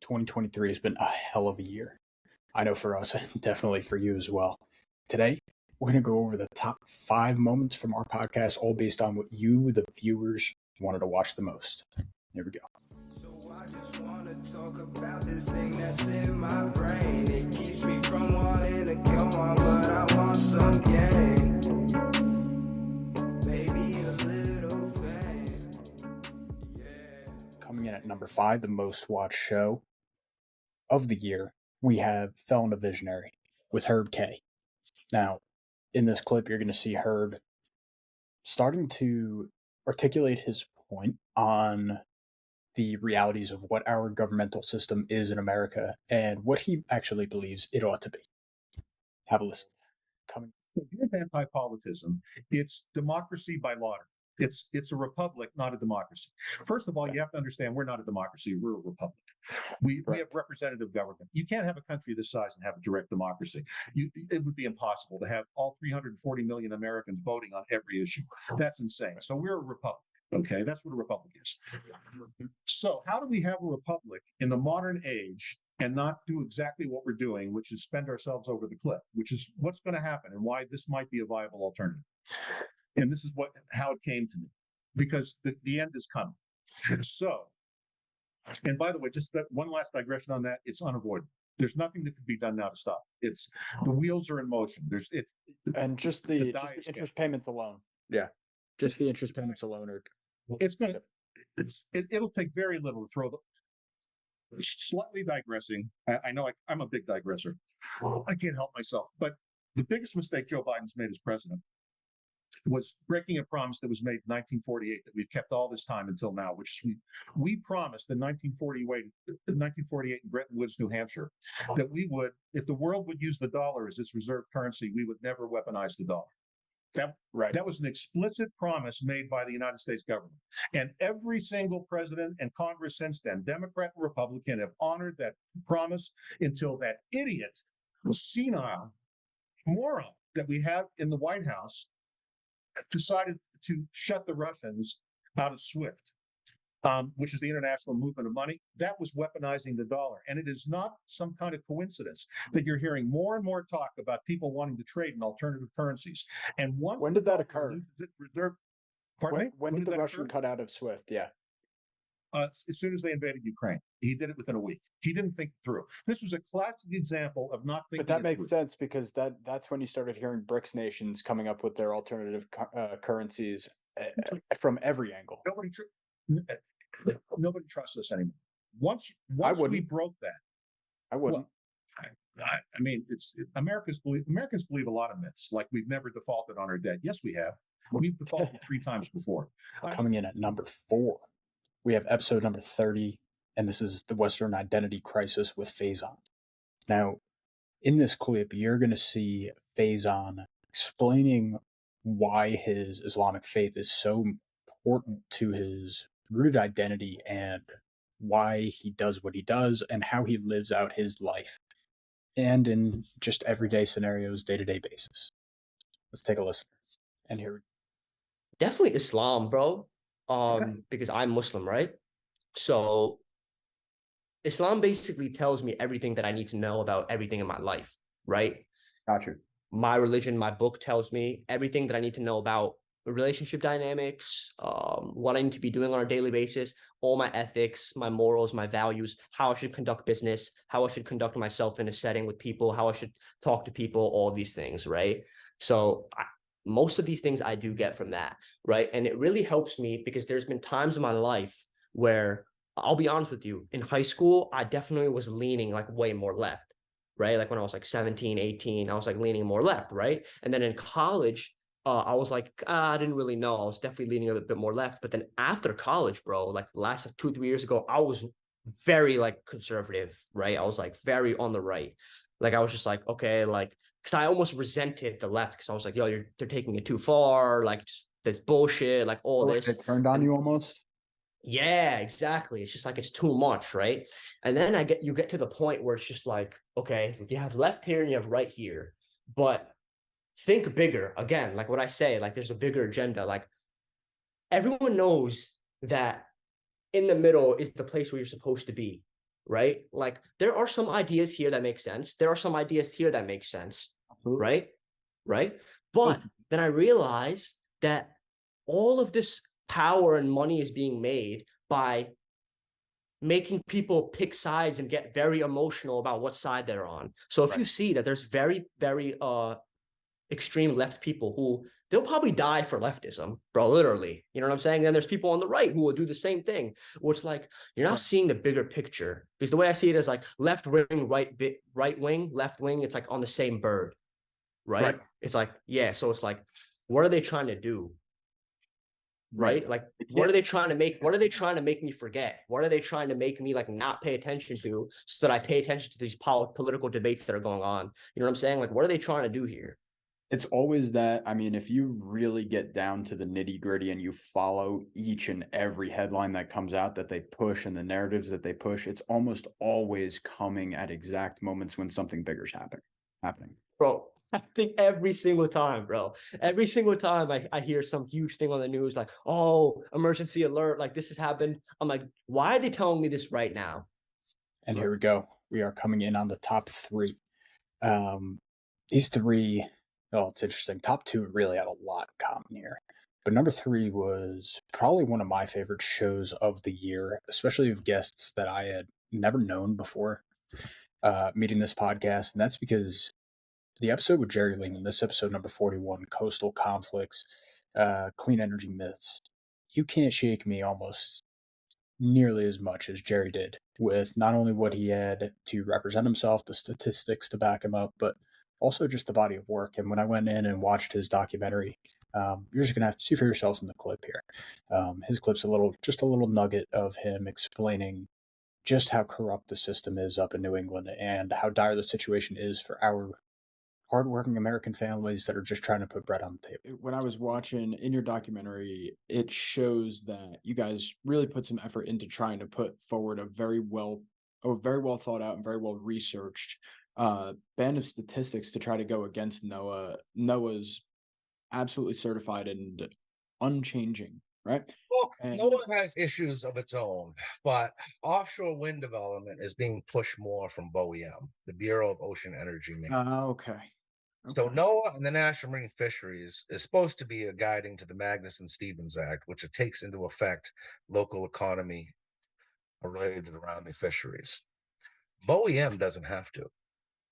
2023 has been a hell of a year. I know for us, and definitely for you as well. Today, we're going to go over the top 5 moments from our podcast, all based on what you, the viewers, wanted to watch the most. Here we go. So I just want to talk about this thing that's in my brain. It keeps me from wanting to go on, but I want some gain. Maybe a little fame. Yeah. Coming in at number 5, the most watched show of the year, we have Fell in a Visionary with Herb K. Now, in this clip, you're going to see Herb starting to articulate his point on the realities of what our governmental system is in America and what he actually believes it ought to be. Have a listen. Here's anti-politism. It's democracy by law. It's a republic, not a democracy. First of all, you have to understand we're not a democracy, we're a republic. We have representative government. You can't have a country this size and have a direct democracy. It would be impossible to have all 340 million Americans voting on every issue. That's insane. So we're a republic. Okay, that's what a republic is. So how do we have a republic in the modern age and not do exactly what we're doing, which is spend ourselves over the cliff, which is what's going to happen and why this might be a viable alternative. And this is how it came to me, because the end is coming. So, and by the way, just that one last digression on that, it's unavoidable. There's nothing that could be done now to stop. It's the wheels are in motion. And just the interest payments alone. Yeah. Just the interest payments alone are. It'll take very little to throw the. Slightly digressing. I know I'm a big digressor. I can't help myself. But the biggest mistake Joe Biden's made as president was breaking a promise that was made in 1948 that we've kept all this time until now, which we promised in 1948 in Bretton Woods, New Hampshire, that we would, if the world would use the dollar as its reserve currency, we would never weaponize the dollar. That was an explicit promise made by the United States government. And every single president and Congress since then, Democrat and Republican, have honored that promise until that idiot, senile moron that we have in the White House decided to shut the Russians out of SWIFT, which is the international movement of money. That was weaponizing the dollar. And it is not some kind of coincidence that you're hearing more and more talk about people wanting to trade in alternative currencies. And when did that occur? When did the Russian cut out of SWIFT? Yeah. As soon as they invaded Ukraine. He did it within a week. He didn't think it through. This was a classic example of not thinking. But that makes sense because that's when you started hearing BRICS nations coming up with their alternative currencies from every angle. Nobody trusts us anymore. Once we broke that, I wouldn't. Well, I mean, Americans believe a lot of myths, like we've never defaulted on our debt. Yes, we have. We've defaulted 3 times before. Coming in at number 4, we have episode number 30, and this is the Western Identity Crisis with Faizan. Now, in this clip, you're going to see Faizan explaining why his Islamic faith is so important to his rooted identity and why he does what he does and how he lives out his life and in just everyday scenarios, day-to-day basis. Let's take a listen. And here. Definitely Islam, bro. Because I'm Muslim, right? So Islam basically tells me everything that I need to know about everything in my life, right? Gotcha. My religion, my book tells me everything that I need to know about relationship dynamics, what I need to be doing on a daily basis, all my ethics, my morals, my values, how I should conduct business, how I should conduct myself in a setting with people, how I should talk to people, all of these things, right? So most of these things I do get from that, right? And it really helps me because there's been times in my life where, I'll be honest with you, in high school, I definitely was leaning like way more left, right? Like when I was like 17, 18, I was like leaning more left, right? And then in college, I was like, I didn't really know. I was definitely leaning a bit more left. But then after college, bro, like the last 2-3 years ago, I was very like conservative, right? I was like very on the right. Like I was just like, okay, like, because I almost resented the left because I was like, yo, they're taking it too far. Like just this bullshit, like all this. It turned on you almost? Yeah, exactly. It's just like, it's too much, right? And then you get to the point where it's just like, okay, you have left here and you have right here, but think bigger. Again, like what I say, like there's a bigger agenda. Like everyone knows that in the middle is the place where you're supposed to be. right? Like there are some ideas here that make sense. There are some ideas here that make sense, Absolutely. right? Right. But then I realized that all of this power and money is being made by making people pick sides and get very emotional about what side they're on. So if you see that there's very, very extreme left people who they'll probably die for leftism, bro, literally. You know what I'm saying? And there's people on the right who will do the same thing. Where it's like you're not seeing the bigger picture. Because the way I see it is like left wing, right wing, left wing, it's like on the same bird, right? It's like, yeah. So it's like, what are they trying to do? Right? Like, what are they trying to make? What are they trying to make me forget? What are they trying to make me like not pay attention to so that I pay attention to these political debates that are going on? You know what I'm saying? Like, what are they trying to do here? It's always that. I mean, if you really get down to the nitty gritty and you follow each and every headline that comes out that they push and the narratives that they push, it's almost always coming at exact moments when something bigger's happening. Bro, I think every single time, bro. Every single time I hear some huge thing on the news, like, oh, emergency alert, like this has happened. I'm like, why are they telling me this right now? And here we go. We are coming in on the top three. These three, well, it's interesting. Top two really had a lot in common here. But number three was probably one of my favorite shows of the year, especially of guests that I had never known before meeting this podcast. And that's because the episode with Jerry Leeman, this episode number 41, Coastal Conflicts, Clean Energy Myths, you can't shake me almost nearly as much as Jerry did with not only what he had to represent himself, the statistics to back him up, but also just the body of work. And when I went in and watched his documentary, you're just going to have to see for yourselves in the clip here. His clip's just a little nugget of him explaining just how corrupt the system is up in New England and how dire the situation is for our hardworking American families that are just trying to put bread on the table. When I was watching in your documentary, it shows that you guys really put some effort into trying to put forward a very well thought out and very well researched band of statistics to try to go against NOAA. NOAA's absolutely certified and unchanging, right? Well, NOAA has issues of its own, but offshore wind development is being pushed more from BOEM, the Bureau of Ocean Energy. Okay. So NOAA and the National Marine Fisheries is supposed to be a guiding to the Magnuson-Stevens Act, which it takes into effect local economy related around the fisheries. BOEM doesn't have to.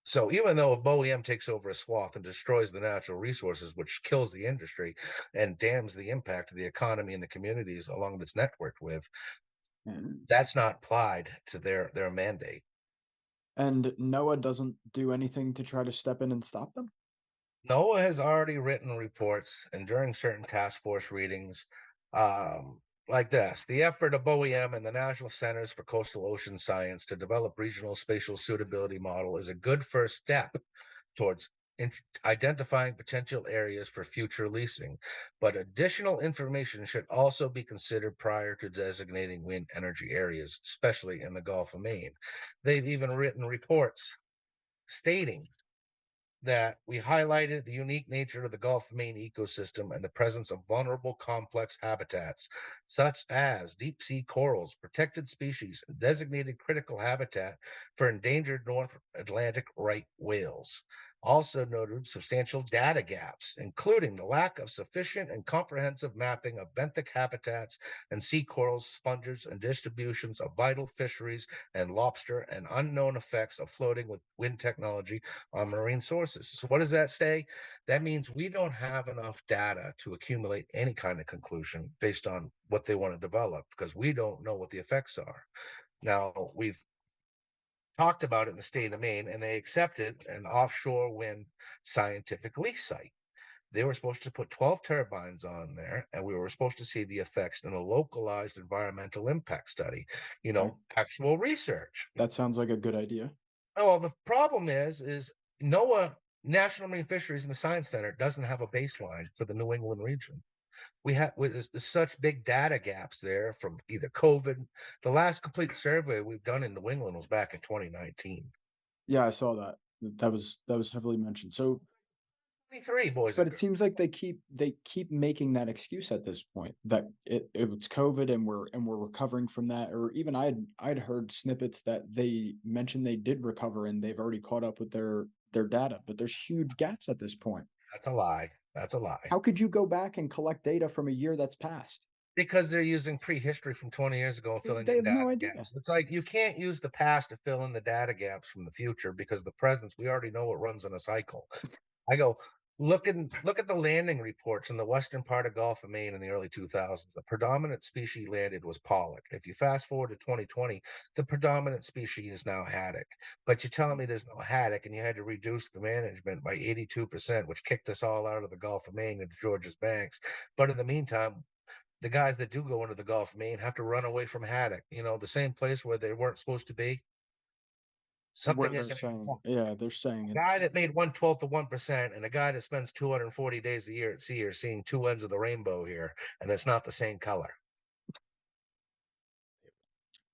So even though if BOEM takes over a swath and destroys the natural resources, which kills the industry and dams the impact of the economy and the communities along its network with, that's not applied to their mandate. And NOAA doesn't do anything to try to step in and stop them? NOAA has already written reports, and during certain task force readings, like this, the effort of BOEM and the National Centers for Coastal Ocean Science to develop regional spatial suitability model is a good first step towards identifying potential areas for future leasing, but additional information should also be considered prior to designating wind energy areas, especially in the Gulf of Maine. They've even written reports stating that we highlighted the unique nature of the Gulf of Maine ecosystem and the presence of vulnerable complex habitats, such as deep sea corals, protected species, and designated critical habitat for endangered North Atlantic right whales. Also noted substantial data gaps, including the lack of sufficient and comprehensive mapping of benthic habitats and sea corals, sponges, and distributions of vital fisheries and lobster, and unknown effects of floating with wind technology on marine sources. So what does that say? That means we don't have enough data to accumulate any kind of conclusion based on what they want to develop because we don't know what the effects are. Now, we've talked about it in the state of Maine, and they accepted an offshore wind scientific lease site. They were supposed to put 12 turbines on there, and we were supposed to see the effects in a localized environmental impact study, actual research. That sounds like a good idea. Oh, well, the problem is NOAA, National Marine Fisheries, and the Science Center doesn't have a baseline for the New England region. There's such big data gaps there from either COVID. The last complete survey we've done in New England was back in 2019. Yeah, I saw that. That was heavily mentioned. So 23, boys. But it seems like they keep making that excuse at this point that it was COVID and we're recovering from that. Or even I'd heard snippets that they mentioned they did recover and they've already caught up with their data, but there's huge gaps at this point. That's a lie. That's a lie. How could you go back and collect data from a year that's passed? Because they're using prehistory from 20 years ago and filling They in have no data idea. gaps. It's like you can't use the past to fill in the data gaps from the future because the present, we already know it runs in a cycle. I go, look at the landing reports in the western part of Gulf of Maine in the early 2000s. The predominant species landed was pollock. If you fast forward to 2020, the predominant species is now haddock. But you're telling me there's no haddock and you had to reduce the management by 82%, which kicked us all out of the Gulf of Maine into Georgia's banks. But in the meantime, the guys that do go into the Gulf of Maine have to run away from haddock, the same place where they weren't supposed to be. Something isn't saying, yeah, they're saying a guy that made 1/12 of 1% and a guy that spends 240 days a year at sea are seeing two ends of the rainbow here, and that's not the same color.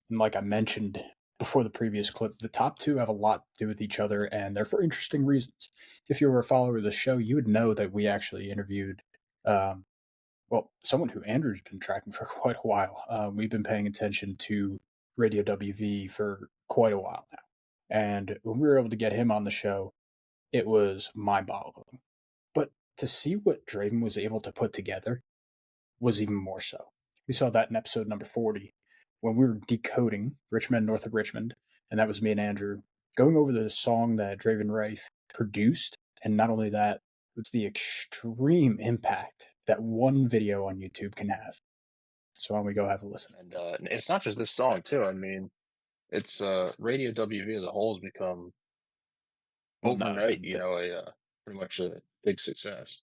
And like I mentioned before the previous clip, the top two have a lot to do with each other, and they're for interesting reasons. If you were a follower of the show, you would know that we actually interviewed, someone who Andrew's been tracking for quite a while. We've been paying attention to Radio WV for quite a while now. And when we were able to get him on the show, it was mind-boggling. But to see what Draven was able to put together was even more so. We saw that in episode number 40 when we were decoding Richmond, north of Richmond, and that was me and Andrew going over the song that Draven Riffe produced. And not only that, it's the extreme impact that one video on YouTube can have. So why don't we go have a listen? And it's not just this song too. I mean, it's Radio WV as a whole has become overnight, pretty much a big success.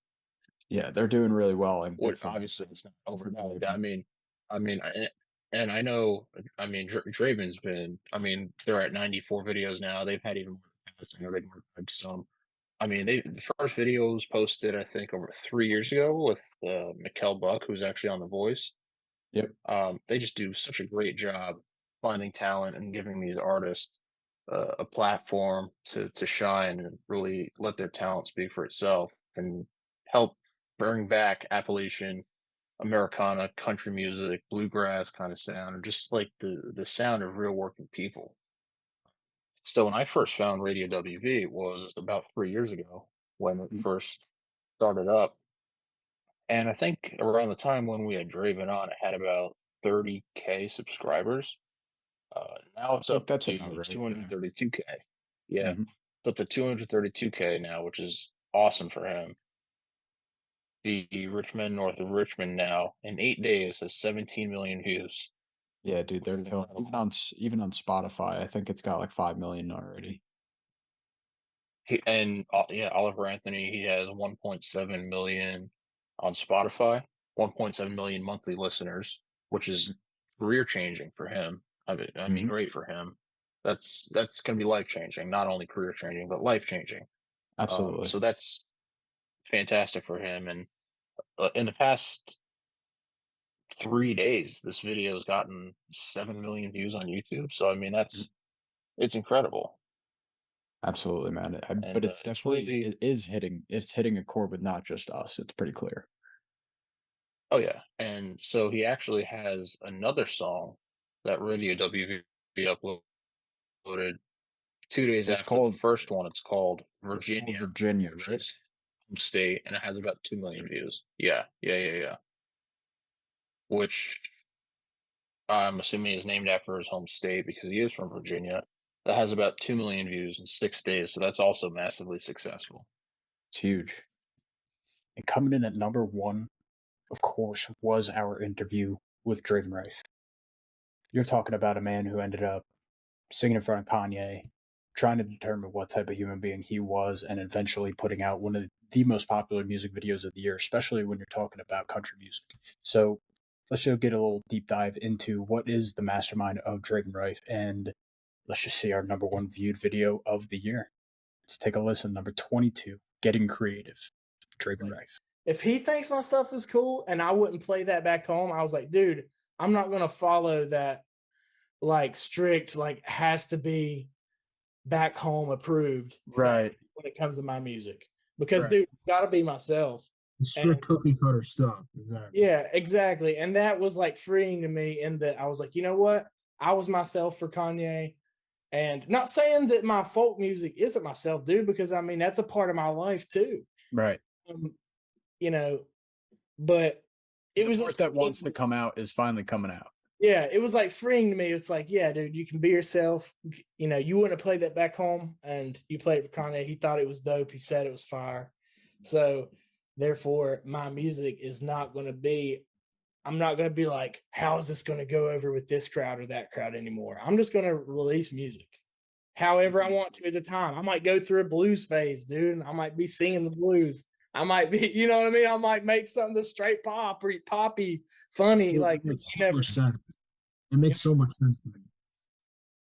Yeah, they're doing really well. And Obviously, it's not overnight. And I know, Draven's been, they're at 94 videos now. They've had even more. I know they've had some. The first video was posted, I think, over 3 years ago with Mikkel Buck, who's actually on The Voice. Yep. They just do such a great job finding talent and giving these artists a platform to shine and really let their talent speak for itself and help bring back Appalachian, Americana, country music, bluegrass kind of sound, or just like the sound of real working people. So when I first found Radio WV, it was about 3 years ago when it first started up. And I think around the time when we had Draven on, it had about 30K subscribers. Now it's up to 232K. Yeah, it's up to 232K now, which is awesome for him. The Richmond, north of Richmond now, in 8 days, has 17 million views. Yeah, dude, they're killing even on Spotify. I think it's got like 5 million already. Oliver Anthony, he has 1.7 million on Spotify, 1.7 million monthly listeners, which is career changing for him. Great for him. That's going to be life changing, not only career changing, but life changing. Absolutely. So that's fantastic for him. And in the past 3 days, this video has gotten 7 million views on YouTube. So it's incredible. Absolutely, man. But it's definitely it's hitting a chord with not just us. It's pretty clear. Oh yeah, and so he actually has another song that Radio WV uploaded 2 days after the first one. It's called Virginia. Virginia, which right? is home state, and it has about 2 million views. Yeah. Which I'm assuming is named after his home state because he is from Virginia. That has about 2 million views in 6 days, so that's also massively successful. It's huge. And coming in at number one, of course, was our interview with Draven Riffe. You're talking about a man who ended up singing in front of Kanye, trying to determine what type of human being he was, and eventually putting out one of the most popular music videos of the year, especially when you're talking about country music. So let's just get a little deep dive into what is the mastermind of Draven Riffe, and let's just see our number one viewed video of the year. Let's take a listen. Number 22, Getting Creative, Draven Riffe. If he thinks my stuff is cool and I wouldn't play that back home, I was like, dude, I'm not going to follow that strict, has to be back home approved. Right. When it comes to my music. because Right. dude, gotta be myself. Strict cookie cutter stuff. Exactly. Yeah, exactly. And that was like freeing to me in that I was like, you know what? I was myself for Kanye. And not saying that my folk music isn't myself, dude, because I mean that's a part of my life too. Right. You know, but it The was part just that wants to come out is finally coming out. yeah, it was like freeing to me. It's like, yeah, dude, you can be yourself. You know, you wouldn't have played that back home, and you played it for Kanye. He thought it was dope. He said it was fire. So, therefore, my music is not going to be. I'm not going to be like, how is this going to go over with this crowd or that crowd anymore? I'm just going to release music, however I want to at the time. I might go through a blues phase, dude. I might be singing the blues. I might be, you know what I mean? I might make something that's straight pop or poppy, funny, like It makes so whatever. much sense. It makes so much sense to me.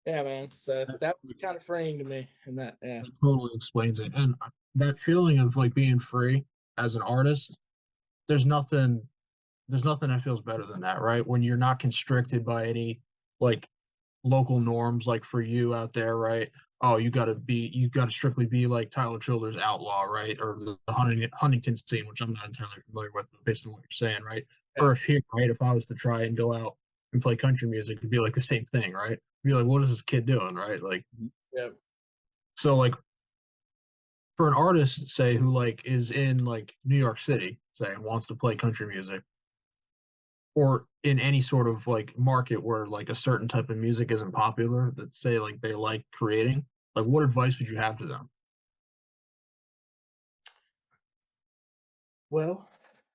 Yeah, man. So that was kind of freeing to me, and that, yeah. It totally explains it. And that feeling of like being free as an artist, there's nothing that feels better than that, right? When you're not constricted by any like local norms, like for you out there, right? Oh, you got to strictly be like Tyler Childers' Outlaw, right? Or the Huntington scene, which I'm not entirely familiar with, based on what you're saying, right? Yeah. Or if here, right, if I was to try and go out and play country music, it'd be like the same thing, right? Be like, what is this kid doing, right? Like, Yeah. so like for an artist, say, who like is in like New York City, say, and wants to play country music, or in any sort of like market where like a certain type of music isn't popular, that say like they like creating, like what advice would you have to them? Well,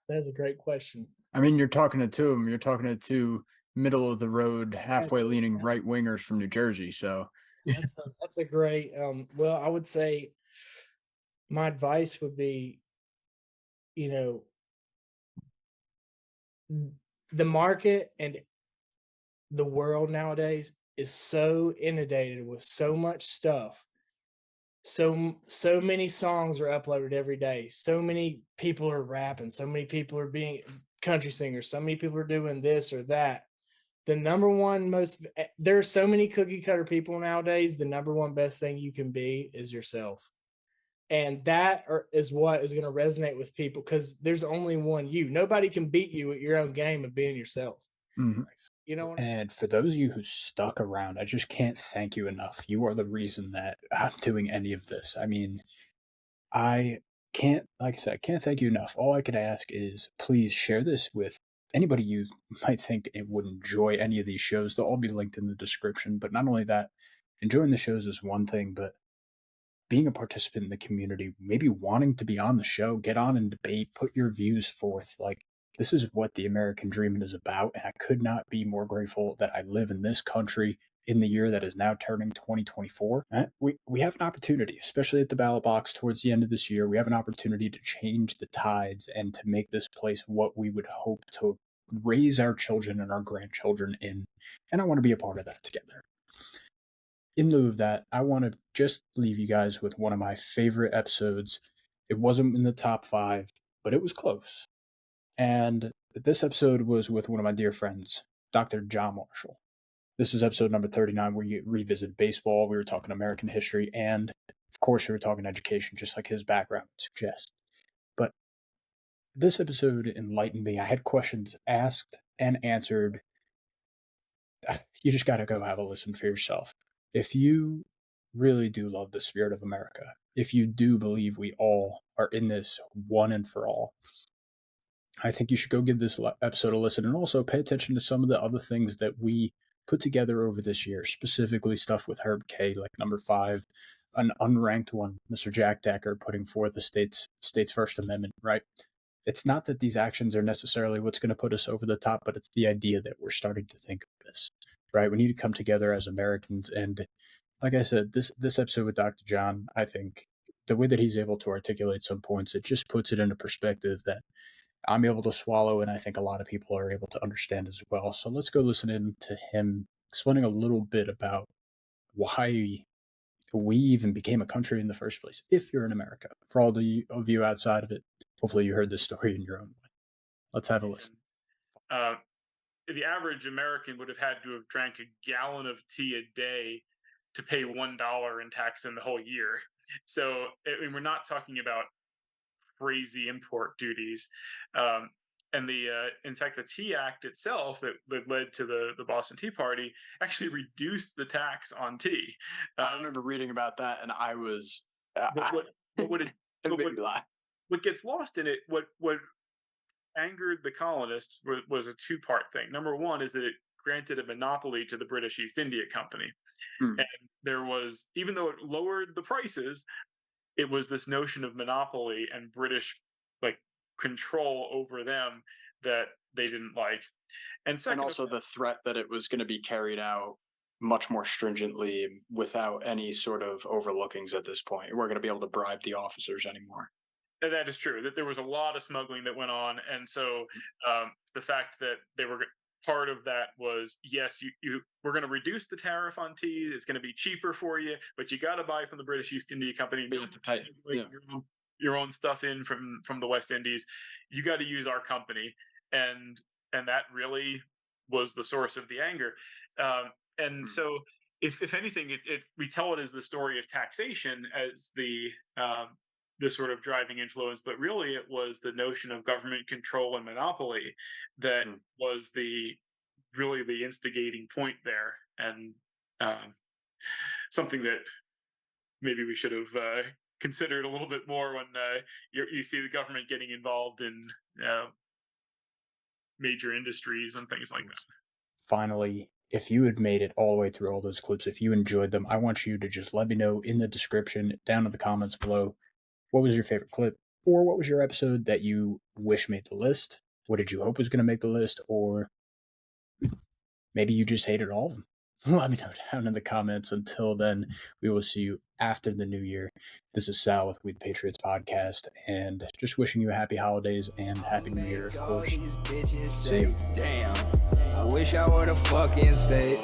that's a great question. I mean, you're talking to two of them. You're talking to two middle of the road, halfway leaning right wingers from New Jersey. So That's a great. Well, I would say my advice would be, you know, the market and the world nowadays is so inundated with so much stuff. So many songs are uploaded every day. So many people are rapping. So many people are being country singers. So many people are doing this or that. The number one there are so many cookie cutter people nowadays. The number one best thing you can be is yourself. And that is what is going to resonate with people, because there's only one you. Nobody can beat you at your own game of being yourself. You know what I mean? And for those of you who stuck around, I just can't thank you enough. You are the reason that I'm doing any of this. I mean, I can't, like I said, I can't thank you enough. All I could ask is please share this with anybody you might think it would enjoy any of these shows. They'll all be linked in the description. But not only that, enjoying the shows is one thing, but being a participant in the community, maybe wanting to be on the show, get on and debate, put your views forth. Like, this is what the American dream is about, and I could not be more grateful that I live in this country in the year that is now turning 2024. We have an opportunity, especially at the ballot box towards the end of this year. We have an opportunity to change the tides and to make this place what we would hope to raise our children and our grandchildren in, and I want to be a part of that together. In lieu of that, I want to just leave you guys with one of my favorite episodes. It wasn't in the top 5, but it was close. And this episode was with one of my dear friends, Dr. John Marshall. This is episode number 39, where you revisit baseball. We were talking American history, and of course, we were talking education, just like his background suggests. But this episode enlightened me. I had questions asked and answered. You just got to go have a listen for yourself. If you really do love the spirit of America, if you do believe we all are in this one and for all, I think you should go give this episode a listen, and also pay attention to some of the other things that we put together over this year, specifically stuff with Herb K, like number 5, an unranked one, Mr. Jack Decker, putting forth the state's First Amendment, right? It's not that these actions are necessarily what's going to put us over the top, but it's the idea that we're starting to think of this, right? We need to come together as Americans. And like I said, this episode with Dr. John, I think the way that he's able to articulate some points, it just puts it into perspective that I'm able to swallow, and I think a lot of people are able to understand as well. So let's go listen in to him explaining a little bit about why we even became a country in the first place, if you're in America. For all of you outside of it, hopefully you heard this story in your own way. Let's have a listen. The average American would have had to have drank a gallon of tea a day to pay $1 in tax in the whole year. So we're not talking about crazy import duties. And in fact, the Tea Act itself that led to the Boston Tea Party actually reduced the tax on tea. I remember reading about that, and I was. What gets lost in it, what angered the colonists was a two-part thing. Number one is that it granted a monopoly to the British East India Company. And there was, even though it lowered the prices, it was this notion of monopoly and British control over them that they didn't like. And second, and also the threat that it was going to be carried out much more stringently without any sort of overlookings at this point. We're going to be able to bribe the officers anymore. That is true, that there was a lot of smuggling that went on. And so the fact that they were part of that was, yes, we're going to reduce the tariff on tea. It's going to be cheaper for you, but you got to buy from the British East India Company. You have to pay your own stuff in from the West Indies. You got to use our company. And that really was the source of the anger. So if anything, we tell it as the story of taxation as the sort of driving influence, but really it was the notion of government control and monopoly that was the instigating point there. And something that maybe we should have considered a little bit more when you see the government getting involved in major industries and things like that. Finally, if you had made it all the way through all those clips, if you enjoyed them, I want you to just let me know in the description, down in the comments below, what was your favorite clip, or what was your episode that you wish made the list? What did you hope was going to make the list, or maybe you just hated all of them? Let me know down in the comments. Until then, we will see you after the new year. This is Sal with We The Patriots Podcast, and just wishing you a happy holidays and happy new year, of course. See you. Damn, I wish I were the fucking state.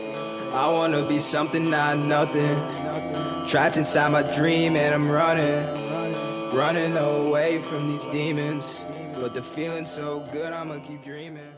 I wanna be something, not nothing. Trapped inside my dream and I'm running away from these demons. But the feeling's so good, I'ma keep dreaming.